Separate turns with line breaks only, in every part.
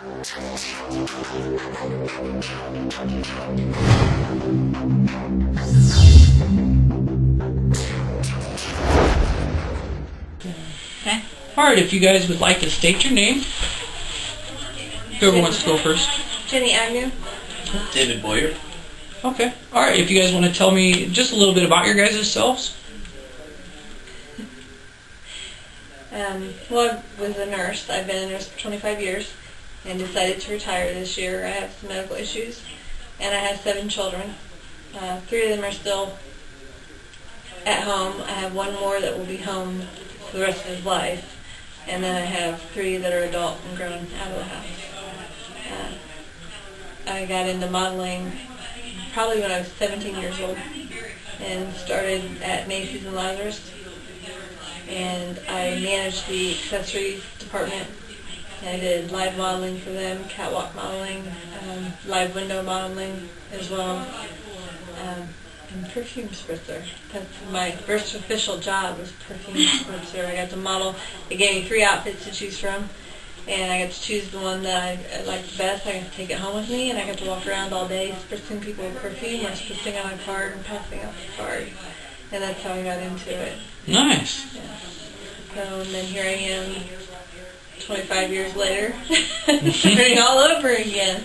Okay. Alright, if you guys would like to state your name. Whoever wants to go first.
Jennie, Agnew.
David Boyer.
Okay. Alright, if you guys want to tell me just a little bit about your guys' selves.
Well, I was a nurse. I've been a nurse for 25 years and decided to retire this year. I have some medical issues, and I have 7 children. 3 of them are still at home. I have 1 more that will be home for the rest of his life, and then I have 3 that are adult and grown out of the house. I got into modeling probably when I was 17 years old and started at Macy's and Lazarus, and I managed the accessories department. I did live modeling for them, catwalk modeling, live window modeling as well, and perfume spritzer. That's my first official job, was perfume spritzer. I got to model. They gave me 3 outfits to choose from, and I got to choose the one that I liked the best. I got to take it home with me, and I got to walk around all day spritzing people with perfume or spritzing on a card and passing out the card. And that's how I got into it.
Nice.
Yeah. So, and then here I am 25 years later, starting all over again.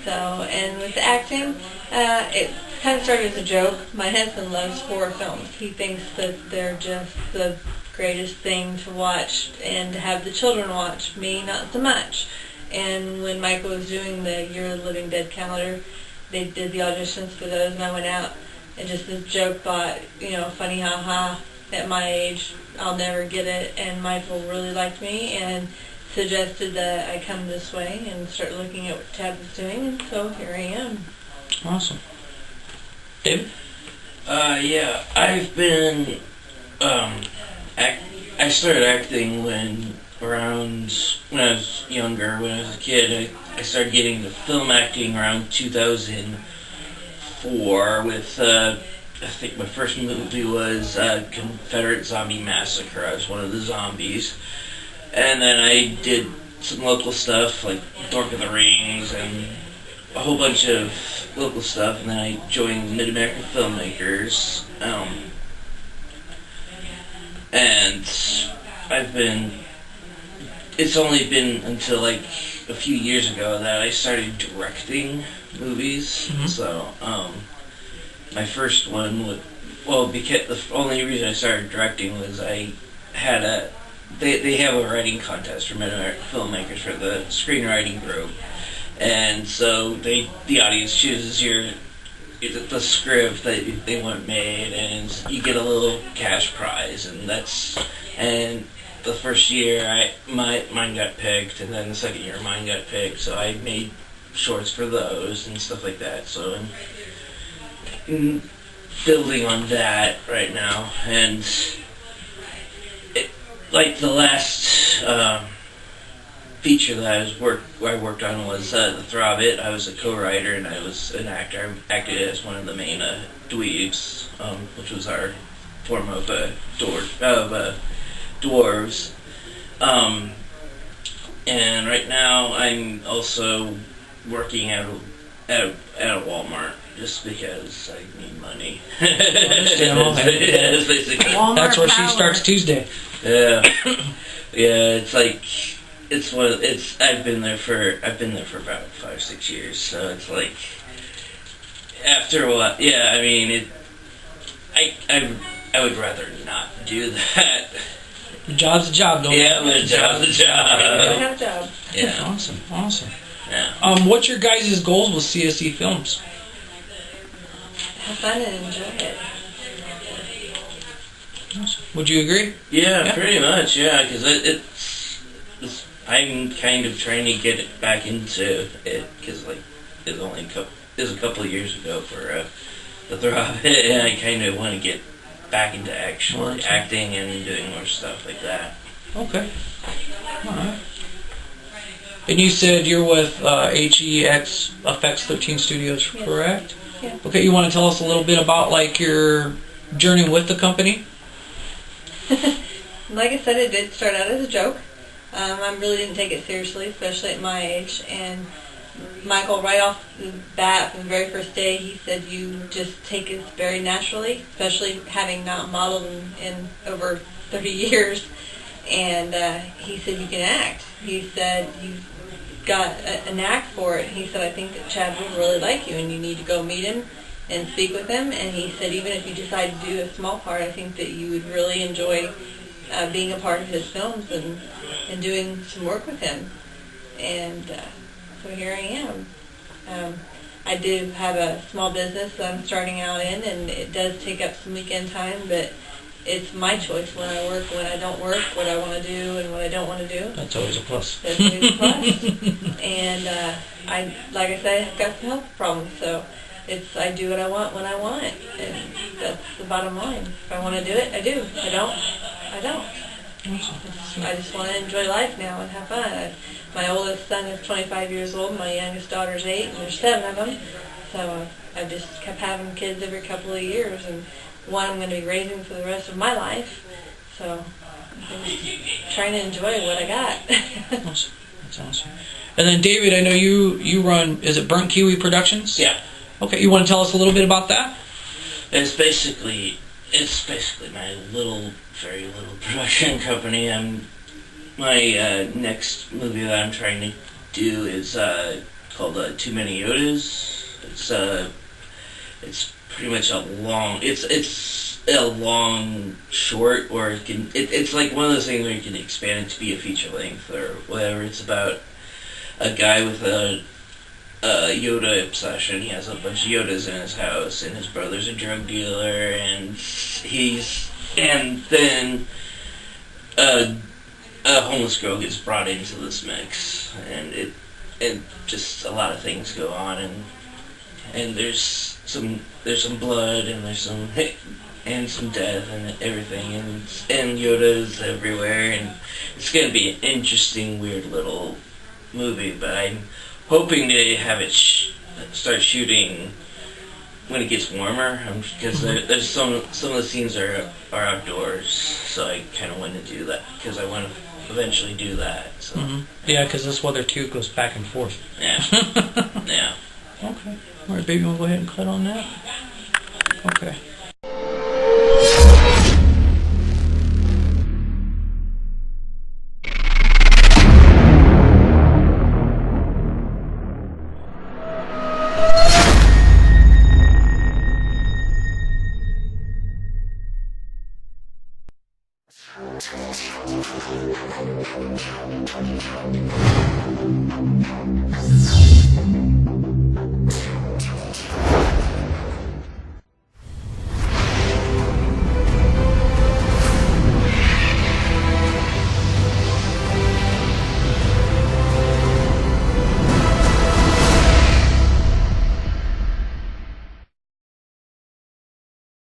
So, and with the acting, it kind of started as a joke. My husband loves horror films. He thinks that they're just the greatest thing to watch and to have the children watch. Me, not so much. And when Michael was doing the Year of the Living Dead calendar, they did the auditions for those, and I went out and just this joke thought, funny ha-ha, at my age, I'll never get it. And Michael really liked me and suggested that I come this way and start looking at what Tab was doing, and so here I am.
Awesome. David?
Yeah, I've been, I started acting when I was younger. When I was a kid, I started getting into film acting around 2004 with, I think my first movie was Confederate Zombie Massacre. I was one of the zombies. And then I did some local stuff like Dork of the Rings and a whole bunch of local stuff. And then I joined Mid-American Filmmakers. And it's only been until like a few years ago that I started directing movies. Mm-hmm. So, my first one because the only reason I started directing was I had they have a writing contest for Mid-American Filmmakers for the screenwriting group, and so the audience chooses the script that they want made, and you get a little cash prize, and the first year mine got picked, and then the second year mine got picked, so I made shorts for those and stuff like that. So I'm building on that right now, and like the last feature that I worked on was The Throb It. I was a co-writer and I was an actor. I acted as one of the main dweebs, which was our form of dwarves. And right now I'm also working at a Walmart just because I need money.
Understandable.
It's basically
Walmart. That's where she starts Tuesday.
Yeah, yeah. It's like I've been there for about 5-6 years. So it's like after a while. Yeah, I mean I would rather not do that.
A job's a job, don't
Yeah, but a job's a job.
I have a job.
Yeah.
Awesome.
Yeah.
What's your guys' goals with CSE Films?
Have fun and enjoy it.
Would you agree?
Yeah, pretty much. Yeah, because it's I'm kind of trying to get it back into it because like it was a couple of years ago for The Throb, and I kind of want to get back into actually acting and doing more stuff like that.
Okay. All right. And you said you're with HEX Effects 13 Studios, correct?
Yeah.
Okay, you want to tell us a little bit about like your journey with the company?
Like I said, it did start out as a joke. I really didn't take it seriously, especially at my age. And Michael, right off the bat, from the very first day, he said, you just take it very naturally, especially having not modeled in over 30 years. And he said, you can act. He said, you've got a knack for it. He said, I think that Chad would really like you, and you need to go meet him and speak with him. And he said, even if you decide to do a small part, I think that you would really enjoy being a part of his films and doing some work with him. And so here I am. I do have a small business that I'm starting out in, and it does take up some weekend time, but it's my choice when I work, when I don't work, what I want to do and what I don't want to do.
That's always a plus.
That's always a plus. And like I said, I've got some health problems, so I do what I want when I want it, and that's the bottom line. If I want to do it, I do. If I don't, I don't. I just want to enjoy life now and have fun. My oldest son is 25 years old. My youngest daughter's 8, and there's 7 of them. So I've just kept having kids every couple of years, and one I'm going to be raising for the rest of my life. So I'm just trying to enjoy what I got.
Awesome. That's awesome. And then David, I know you run, is it Burnt Kiwi Productions?
Yeah.
Okay, you want to tell us a little bit about that?
It's basically my very little production company. My next movie that I'm trying to do is called Too Many Yodas. It's pretty much it's a long short, or it's like one of those things where you can expand it to be a feature length or whatever. It's about a guy with a Yoda obsession. He has a bunch of Yodas in his house, and his brother's a drug dealer, and then a homeless girl gets brought into this mix, and just a lot of things go on, and there's some blood, and there's some death and everything, and Yoda's everywhere, and it's gonna be an interesting, weird little movie, but I'm hoping to have it start shooting when it gets warmer, because there's some of the scenes are outdoors, so I kind of want to do that because I want to eventually do that. So.
Mm-hmm. Yeah, because this weather too goes back and forth.
Yeah. Yeah.
Okay. All right, baby, you want to go ahead and cut on that? Okay.